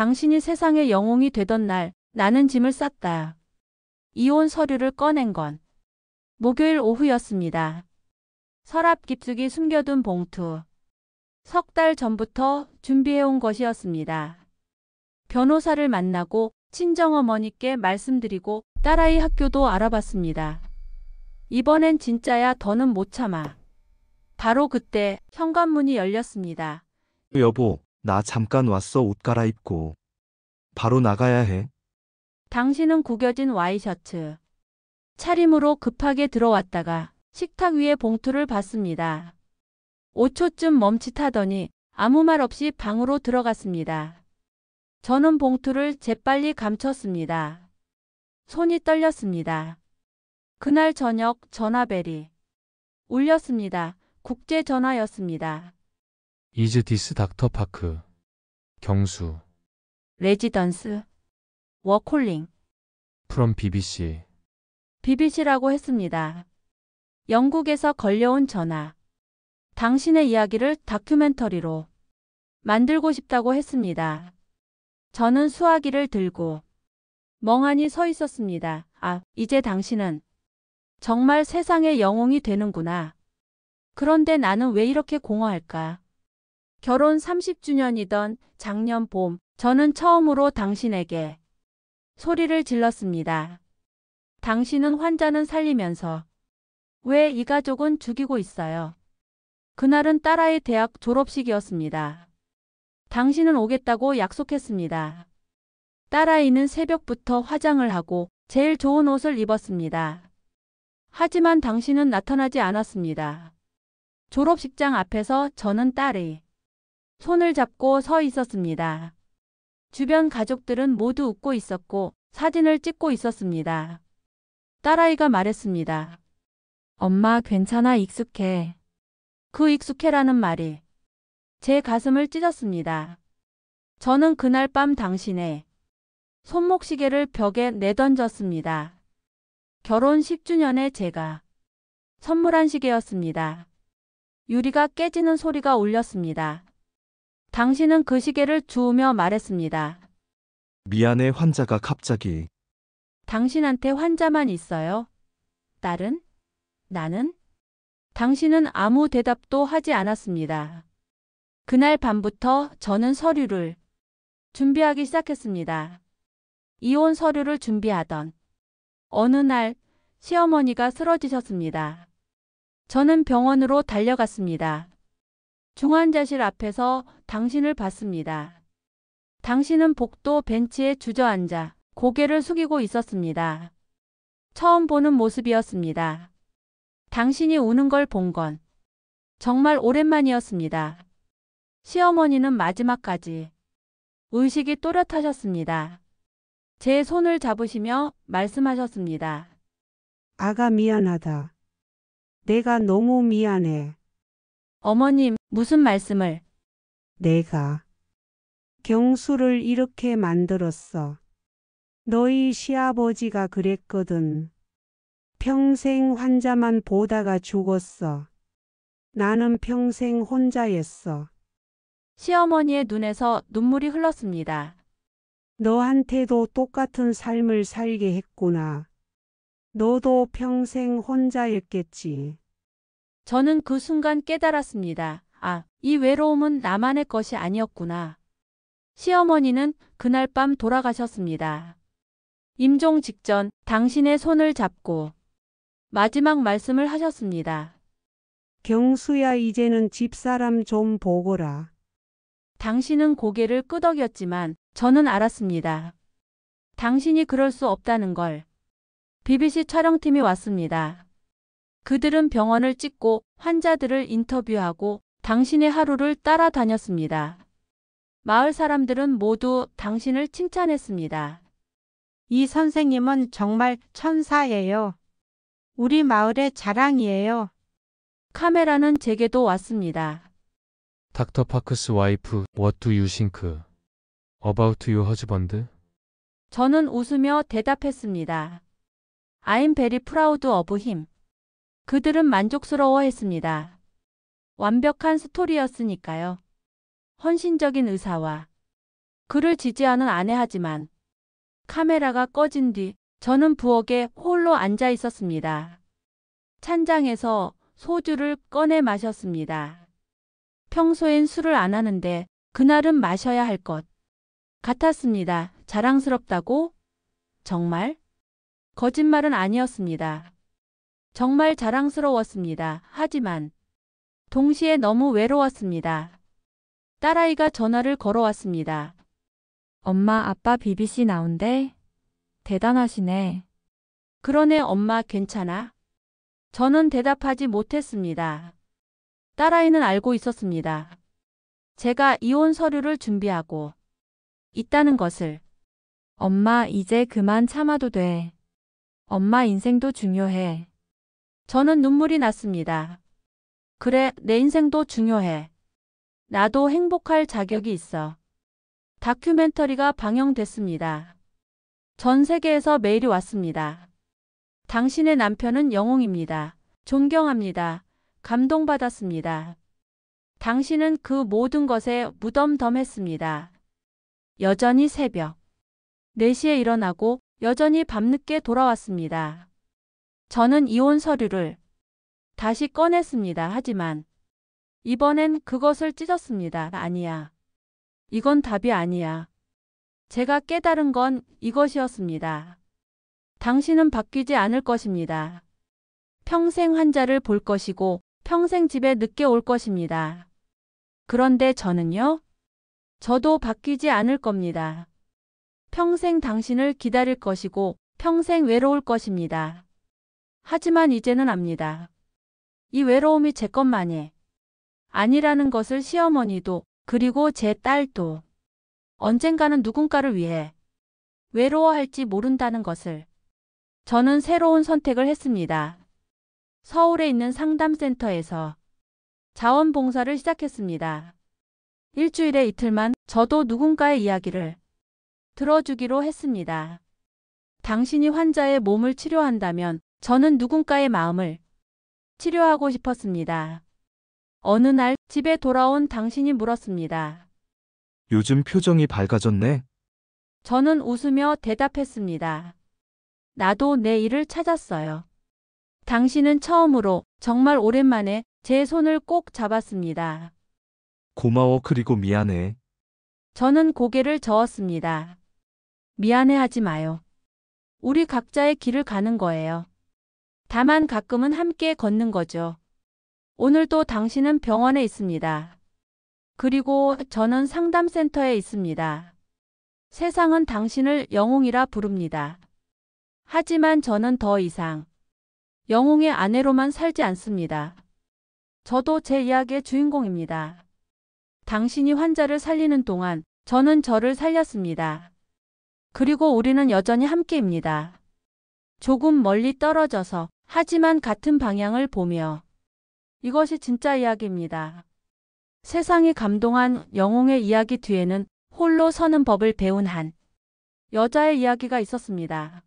당신이 세상의 영웅이 되던 날 나는 짐을 쌌다. 이혼 서류를 꺼낸 건 목요일 오후였습니다. 서랍 깊숙이 숨겨둔 봉투. 석 달 전부터 준비해온 것이었습니다. 변호사를 만나고 친정어머니께 말씀드리고 딸아이 학교도 알아봤습니다. 이번엔 진짜야 더는 못 참아. 바로 그때 현관문이 열렸습니다. 여보, 나 잠깐 왔어. 옷 갈아입고. 바로 나가야 해. 당신은 구겨진 와이셔츠. 차림으로 급하게 들어왔다가 식탁 위에 봉투를 봤습니다. 5초쯤 멈칫하더니 아무 말 없이 방으로 들어갔습니다. 저는 봉투를 재빨리 감췄습니다. 손이 떨렸습니다. 그날 저녁 전화벨이 울렸습니다. 국제전화였습니다. 이즈 디스 닥터 파크. 경수. 레지던스. 워콜링. 프롬 BBC. BBC라고 했습니다. 영국에서 걸려온 전화. 당신의 이야기를 다큐멘터리로 만들고 싶다고 했습니다. 저는 수화기를 들고 멍하니 서 있었습니다. 아, 이제 당신은 정말 세상의 영웅이 되는구나. 그런데 나는 왜 이렇게 공허할까? 결혼 30주년이던 작년 봄, 저는 처음으로 당신에게 소리를 질렀습니다. 당신은 환자는 살리면서 왜 이 가족은 죽이고 있어요? 그날은 딸아이 대학 졸업식이었습니다. 당신은 오겠다고 약속했습니다. 딸아이는 새벽부터 화장을 하고 제일 좋은 옷을 입었습니다. 하지만 당신은 나타나지 않았습니다. 졸업식장 앞에서 저는 딸의 손을 잡고 서 있었습니다. 주변 가족들은 모두 웃고 있었고 사진을 찍고 있었습니다. 딸아이가 말했습니다. 엄마 괜찮아, 익숙해. 그 익숙해라는 말이 제 가슴을 찢었습니다. 저는 그날 밤 당신의 손목시계를 벽에 내던졌습니다. 결혼 10주년에 제가 선물한 시계였습니다. 유리가 깨지는 소리가 울렸습니다. 당신은 그 시계를 주우며 말했습니다. 미안해, 환자가 갑자기. 당신한테 환자만 있어요? 딸은? 나는? 당신은 아무 대답도 하지 않았습니다. 그날 밤부터 저는 서류를 준비하기 시작했습니다. 이혼 서류를 준비하던 어느 날 시어머니가 쓰러지셨습니다. 저는 병원으로 달려갔습니다. 중환자실 앞에서 당신을 봤습니다. 당신은 복도 벤치에 주저앉아 고개를 숙이고 있었습니다. 처음 보는 모습이었습니다. 당신이 우는 걸 본 건 정말 오랜만이었습니다. 시어머니는 마지막까지 의식이 또렷하셨습니다. 제 손을 잡으시며 말씀하셨습니다. 아가 미안하다. 내가 너무 미안해. 어머님, 무슨 말씀을? 내가 경수를 이렇게 만들었어. 너희 시아버지가 그랬거든. 평생 환자만 보다가 죽었어. 나는 평생 혼자였어. 시어머니의 눈에서 눈물이 흘렀습니다. 너한테도 똑같은 삶을 살게 했구나. 너도 평생 혼자였겠지. 저는 그 순간 깨달았습니다. 아, 이 외로움은 나만의 것이 아니었구나. 시어머니는 그날 밤 돌아가셨습니다. 임종 직전 당신의 손을 잡고 마지막 말씀을 하셨습니다. 경수야, 이제는 집사람 좀 보거라. 당신은 고개를 끄덕였지만 저는 알았습니다. 당신이 그럴 수 없다는 걸. BBC 촬영팀이 왔습니다. 그들은 병원을 찍고 환자들을 인터뷰하고 당신의 하루를 따라다녔습니다. 마을 사람들은 모두 당신을 칭찬했습니다. 이 선생님은 정말 천사예요. 우리 마을의 자랑이에요. 카메라는 제게도 왔습니다. 닥터 파크스 와이프, what do you think about your husband? 저는 웃으며 대답했습니다. I'm very proud of him. 그들은 만족스러워했습니다. 완벽한 스토리였으니까요. 헌신적인 의사와 그를 지지하는 아내 하지만 카메라가 꺼진 뒤 저는 부엌에 홀로 앉아 있었습니다. 찬장에서 소주를 꺼내 마셨습니다. 평소엔 술을 안 하는데 그날은 마셔야 할 것 같았습니다. 자랑스럽다고? 정말? 거짓말은 아니었습니다. 정말 자랑스러웠습니다. 하지만 동시에 너무 외로웠습니다. 딸아이가 전화를 걸어왔습니다. 엄마, 아빠 BBC 나온대? 대단하시네. 그러네 엄마 괜찮아? 저는 대답하지 못했습니다. 딸아이는 알고 있었습니다. 제가 이혼 서류를 준비하고 있다는 것을. 엄마, 이제 그만 참아도 돼. 엄마 인생도 중요해. 저는 눈물이 났습니다. 그래, 내 인생도 중요해. 나도 행복할 자격이 있어. 다큐멘터리가 방영됐습니다. 전 세계에서 메일이 왔습니다. 당신의 남편은 영웅입니다. 존경합니다. 감동받았습니다. 당신은 그 모든 것에 무덤덤했습니다. 여전히 새벽 4시에 일어나고 여전히 밤늦게 돌아왔습니다. 저는 이혼 서류를 다시 꺼냈습니다. 하지만 이번엔 그것을 찢었습니다. 아니야. 이건 답이 아니야. 제가 깨달은 건 이것이었습니다. 당신은 바뀌지 않을 것입니다. 평생 환자를 볼 것이고 평생 집에 늦게 올 것입니다. 그런데 저는요? 저도 바뀌지 않을 겁니다. 평생 당신을 기다릴 것이고 평생 외로울 것입니다. 하지만 이제는 압니다. 이 외로움이 제 것만이 아니라는 것을 시어머니도 그리고 제 딸도 언젠가는 누군가를 위해 외로워할지 모른다는 것을. 저는 새로운 선택을 했습니다. 서울에 있는 상담센터에서 자원봉사를 시작했습니다. 일주일에 이틀만 저도 누군가의 이야기를 들어주기로 했습니다. 당신이 환자의 몸을 치료한다면 저는 누군가의 마음을 치료하고 싶었습니다. 어느 날 집에 돌아온 당신이 물었습니다. 요즘 표정이 밝아졌네. 저는 웃으며 대답했습니다. 나도 내 일을 찾았어요. 당신은 처음으로 정말 오랜만에 제 손을 꼭 잡았습니다. 고마워 그리고 미안해. 저는 고개를 저었습니다. 미안해하지 마요. 우리 각자의 길을 가는 거예요. 다만 가끔은 함께 걷는 거죠. 오늘도 당신은 병원에 있습니다. 그리고 저는 상담센터에 있습니다. 세상은 당신을 영웅이라 부릅니다. 하지만 저는 더 이상 영웅의 아내로만 살지 않습니다. 저도 제 이야기의 주인공입니다. 당신이 환자를 살리는 동안 저는 저를 살렸습니다. 그리고 우리는 여전히 함께입니다. 조금 멀리 떨어져서 하지만 같은 방향을 보며. 이것이 진짜 이야기입니다. 세상이 감동한 영웅의 이야기 뒤에는 홀로 서는 법을 배운 한 여자의 이야기가 있었습니다.